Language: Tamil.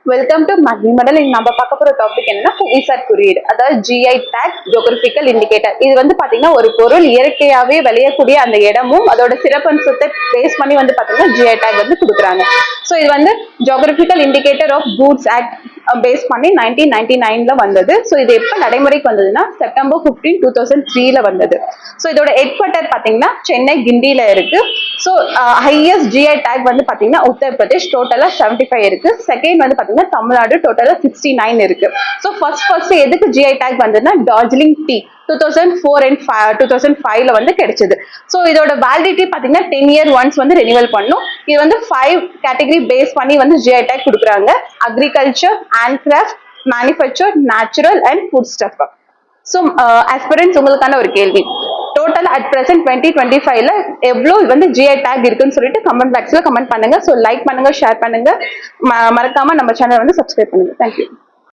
Welcome to makhani medal. நம்ம பார்க்க போற டாபிக் என்னன்னா புவிசார் குறியீடு, அதாவது ஜிஐ டேக், ஜியோகிராபிக்கல் இண்டிகேட்டர். இது வந்து பாத்தீங்கன்னா ஒரு பொருள் இயற்கையாவே விளையக்கூடிய அந்த இடமும் அதோட சிறப்பம்சத்தை பேஸ் பண்ணி வந்து பாத்தீங்கன்னா ஜிஐ டேக் வந்து கொடுக்குறாங்க. ஸோ இது வந்து geographical indicator of goods act base பண்ணி 1999ல வந்தது. ஸோ இது எப்ப நடைமுறைக்கு வந்ததுன்னா செப்டம்பர் 15, 2003ல வந்தது. ஸோ இதோட ஹெட் குவார்ட்டர் பாத்தீங்கன்னா சென்னை கிண்டியில இருக்கு. ஸோ ஹையஸ்ட் ஜிஐ டேக் வந்து பாத்தீங்கன்னா உத்தரப்பிரதேஷ், டோட்டலா 75 இருக்கு. செகண்ட் வந்து பாத்தீங்கன்னா தமிழ்நாடு, டோட்டலா 69 இருக்கு. ஸோ ஃபர்ஸ்ட் எதுக்கு ஜிஐ டேக் வந்ததுன்னா டார்ஜிலிங் டீ 2004 and 2005ல வந்து கிடைச்சது. ஸோ இதோட வேலிடிட்டி பாத்தீங்கன்னா 10 இயர் ஒன்ஸ் வந்து ரெனிவல் பண்ணும். இது வந்து 5 கேட்டகரி பேஸ் பண்ணி வந்து ஜிஐ டேக் கொடுக்குறாங்க: agriculture, handcraft, manufacture, natural and food stuff. So aspirants உங்களுக்கான ஒரு கேள்வி, டோட்டல் அட் பிரசன்ட் 2025ல எவ்வளோ வந்து ஜிஐ டேக் இருக்குன்னு சொல்லிட்டு கமெண்ட் பாக்ஸ்ல கமெண்ட் பண்ணுங்க. ஸோ லைக் பண்ணுங்க, ஷேர் பண்ணுங்க, மறக்காம நம்ம சேனல் வந்து சப்ஸ்கிரைப் பண்ணுங்க. தேங்க்யூ.